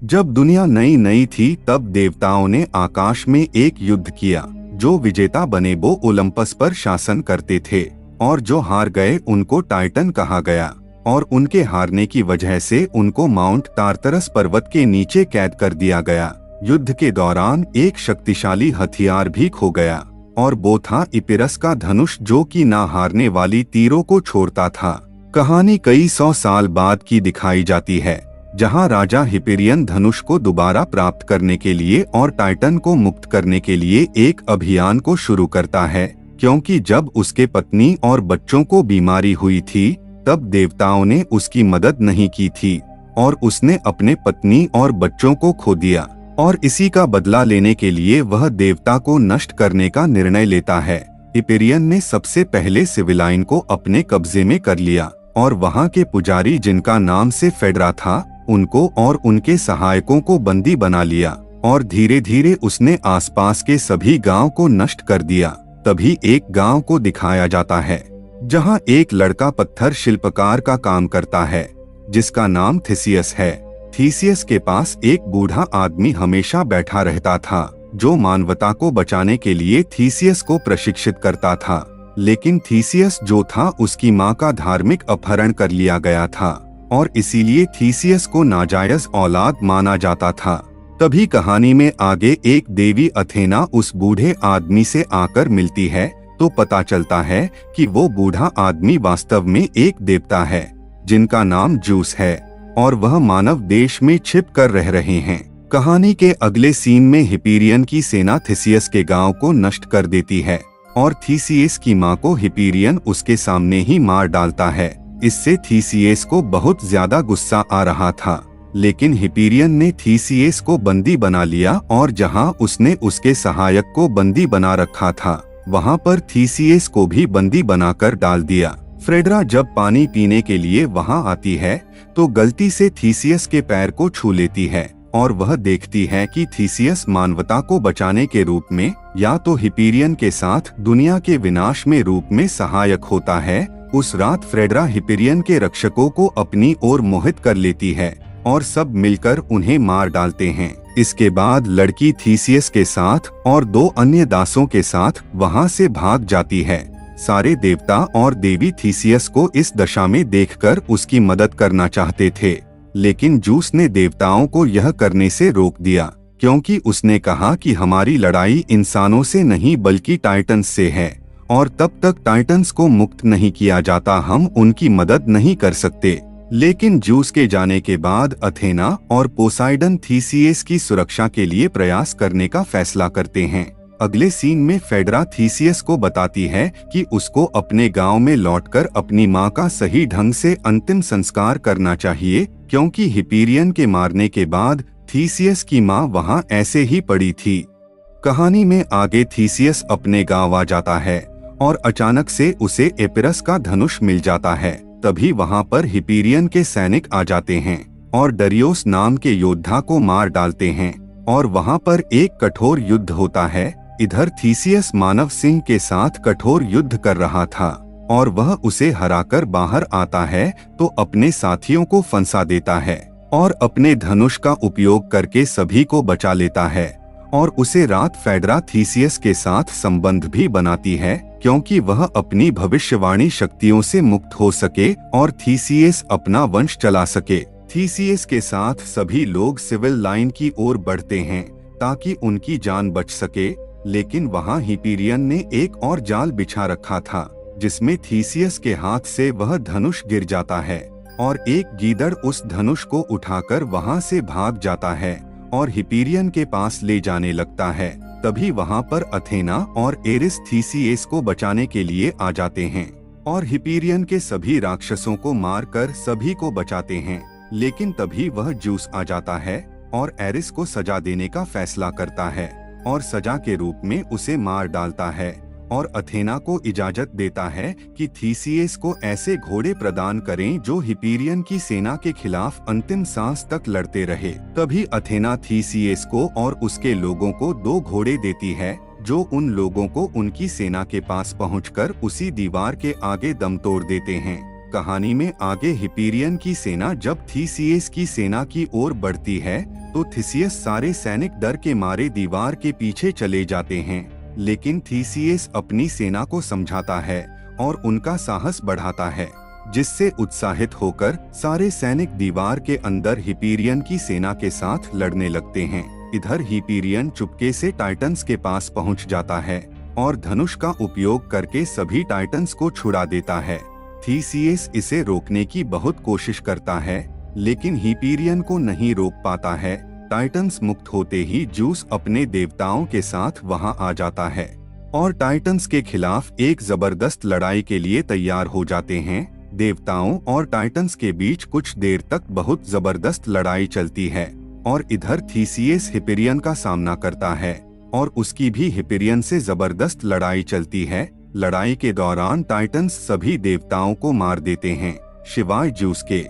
जब दुनिया नई नई थी तब देवताओं ने आकाश में एक युद्ध किया। जो विजेता बने वो ओलंपस पर शासन करते थे और जो हार गए उनको टाइटन कहा गया। और उनके हारने की वजह से उनको माउंट तारतरस पर्वत के नीचे कैद कर दिया गया। युद्ध के दौरान एक शक्तिशाली हथियार भी खो गया और वो था इपिरस का धनुष, जो कि ना हारने वाली तीरों को छोड़ता था। कहानी कई 100 साल बाद की दिखाई जाती है, जहां राजा हिपेरियन धनुष को दोबारा प्राप्त करने के लिए और टाइटन को मुक्त करने के लिए एक अभियान को शुरू करता है, क्योंकि जब उसके पत्नी और बच्चों को बीमारी हुई थी तब देवताओं ने उसकी मदद नहीं की थी और उसने अपने पत्नी और बच्चों को खो दिया। और इसी का बदला लेने के लिए वह देवता को नष्ट करने का निर्णय लेता है। हिपेरियन ने सबसे पहले सिविलाइन को अपने कब्जे में कर लिया और वहां के पुजारी, जिनका नाम से फेडरा था, उनको और उनके सहायकों को बंदी बना लिया और धीरे धीरे उसने आसपास के सभी गांव को नष्ट कर दिया। तभी एक गांव को दिखाया जाता है जहां एक लड़का पत्थर शिल्पकार का काम करता है, जिसका नाम थीसियस है। थीसियस के पास एक बूढ़ा आदमी हमेशा बैठा रहता था, जो मानवता को बचाने के लिए थीसियस को प्रशिक्षित करता था। लेकिन थीसियस जो था, उसकी मां का धार्मिक अपहरण कर लिया गया था और इसीलिए थीसियस को नाजायज औलाद माना जाता था। तभी कहानी में आगे एक देवी अथेना उस बूढ़े आदमी से आकर मिलती है, तो पता चलता है कि वो बूढ़ा आदमी वास्तव में एक देवता है, जिनका नाम जूस है और वह मानव देश में छिप कर रह रहे हैं। कहानी के अगले सीन में हिपेरियन की सेना थीसियस के गांव को नष्ट कर देती है और थीसियस की मां को हिपेरियन उसके सामने ही मार डालता है। इससे थीसियस को बहुत ज्यादा गुस्सा आ रहा था, लेकिन हिपेरियन ने थीसियस को बंदी बना लिया और जहां उसने उसके सहायक को बंदी बना रखा था, वहां पर थीसियस को भी बंदी बनाकर डाल दिया। फेडरा जब पानी पीने के लिए वहां आती है तो गलती से थीसियस के पैर को छू लेती है और वह देखती है कि थीसियस मानवता को बचाने के रूप में या तो हिपेरियन के साथ दुनिया के विनाश में रूप में सहायक होता है। उस रात फेडरा हिपेरियन के रक्षकों को अपनी ओर मोहित कर लेती है और सब मिलकर उन्हें मार डालते हैं। इसके बाद लड़की थीसियस के साथ और 2 अन्य दासों के साथ वहां से भाग जाती है। सारे देवता और देवी थीसियस को इस दशा में देखकर उसकी मदद करना चाहते थे, लेकिन जूस ने देवताओं को यह करने से रोक दिया, क्योंकि उसने कहा कि हमारी लड़ाई इंसानों से नहीं बल्कि टाइटन्स से है और तब तक टाइटन्स को मुक्त नहीं किया जाता हम उनकी मदद नहीं कर सकते। लेकिन जूस के जाने के बाद अथेना और पोसाइडन थीसियस की सुरक्षा के लिए प्रयास करने का फैसला करते हैं। अगले सीन में फेडरा थीसियस को बताती है कि उसको अपने गांव में लौटकर अपनी मां का सही ढंग से अंतिम संस्कार करना चाहिए, क्योंकि हिपेरियन के मारने के बाद थीसियस की मां वहां ऐसे ही पड़ी थी। कहानी में आगे थीसियस अपने गांव आ जाता है और अचानक से उसे एपिरस का धनुष मिल जाता है। तभी वहां पर हिपेरियन के सैनिक आ जाते हैं और डरियोस नाम के योद्धा को मार डालते हैं और वहां पर एक कठोर युद्ध होता है। इधर थीसियस मानव सिंह के साथ कठोर युद्ध कर रहा था और वह उसे हराकर बाहर आता है तो अपने साथियों को फंसा देता है और अपने धनुष का उपयोग करके सभी को बचा लेता है और उसे रात फेडरा थीसियस के साथ संबंध भी बनाती है, क्योंकि वह अपनी भविष्यवाणी शक्तियों से मुक्त हो सके और थीसियस अपना वंश चला सके। थीसियस के साथ सभी लोग सिविल लाइन की ओर बढ़ते हैं ताकि उनकी जान बच सके, लेकिन वहां हिपेरियन ने एक और जाल बिछा रखा था, जिसमें थीसियस के हाथ से वह धनुष गिर जाता है और एक गीदड़ उस धनुष को उठाकर वहां से भाग जाता है और हिपेरियन के पास ले जाने लगता है। तभी वहां पर अथेना और एरिस थीसियस को बचाने के लिए आ जाते हैं और हिपेरियन के सभी राक्षसों को मारकर सभी को बचाते हैं। लेकिन तभी वह जूस आ जाता है और एरिस को सजा देने का फैसला करता है और सजा के रूप में उसे मार डालता है और अथेना को इजाजत देता है कि थीसियस को ऐसे घोड़े प्रदान करें जो हिपेरियन की सेना के खिलाफ अंतिम सांस तक लड़ते रहे। तभी अथेना थीसियस को और उसके लोगों को 2 घोड़े देती है, जो उन लोगों को उनकी सेना के पास पहुंचकर उसी दीवार के आगे दम तोड़ देते हैं। कहानी में आगे हिपेरियन की सेना जब थीसियस की सेना की ओर बढ़ती है तो थिसियस सारे सैनिक डर के मारे दीवार के पीछे चले जाते हैं, लेकिन थीसियस अपनी सेना को समझाता है और उनका साहस बढ़ाता है, जिससे उत्साहित होकर सारे सैनिक दीवार के अंदर हिपेरियन की सेना के साथ लड़ने लगते हैं। इधर हिपेरियन चुपके से टाइटन्स के पास पहुंच जाता है और धनुष का उपयोग करके सभी टाइटन्स को छुड़ा देता है। थीसियस इसे रोकने की बहुत कोशिश करता है, लेकिन हिपेरियन को नहीं रोक पाता है। टाइटन्स मुक्त होते ही ज़्यूस अपने देवताओं के साथ वहां आ जाता है और टाइटन्स के खिलाफ एक जबरदस्त लड़ाई के लिए तैयार हो जाते हैं। देवताओं और टाइटन्स के बीच कुछ देर तक बहुत जबरदस्त लड़ाई चलती है और इधर थीसियस हिपेरियन का सामना करता है और उसकी भी हिपेरियन से जबरदस्त लड़ाई चलती है। लड़ाई के दौरान टाइटन्स सभी देवताओं को मार देते हैं शिवाय ज़्यूस के,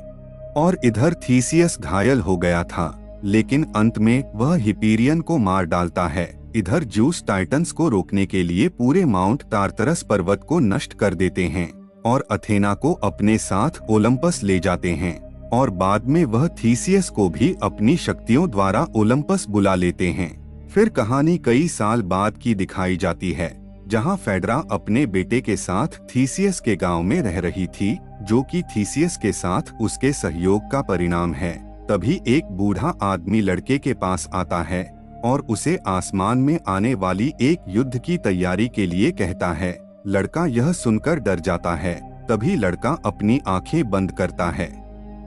और इधर थीसियस घायल हो गया था, लेकिन अंत में वह हिपेरियन को मार डालता है। इधर ज़्यूस टाइटन्स को रोकने के लिए पूरे माउंट टार्टरस पर्वत को नष्ट कर देते हैं और अथेना को अपने साथ ओलंपस ले जाते हैं, और बाद में वह थीसियस को भी अपनी शक्तियों द्वारा ओलंपस बुला लेते हैं। फिर कहानी कई साल बाद की दिखाई जाती है, जहां फेडरा अपने बेटे के साथ थीसियस के गांव में रह रही थी, जो कि थीसियस के साथ उसके सहयोग का परिणाम है। तभी एक बूढ़ा आदमी लड़के के पास आता है और उसे आसमान में आने वाली एक युद्ध की तैयारी के लिए कहता है। लड़का यह सुनकर डर जाता है। तभी लड़का अपनी आंखें बंद करता है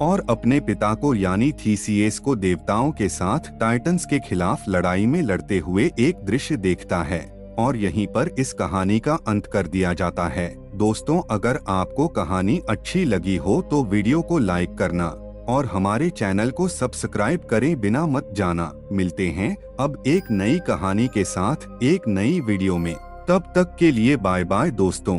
और अपने पिता को यानी थीसियस को देवताओं के साथ टाइटन्स के खिलाफ लड़ाई में लड़ते हुए एक दृश्य देखता है, और यहीं पर इस कहानी का अंत कर दिया जाता है। दोस्तों, अगर आपको कहानी अच्छी लगी हो तो वीडियो को लाइक करना और हमारे चैनल को सब्सक्राइब करें बिना मत जाना। मिलते हैं अब एक नई कहानी के साथ एक नई वीडियो में। तब तक के लिए बाय बाय दोस्तों।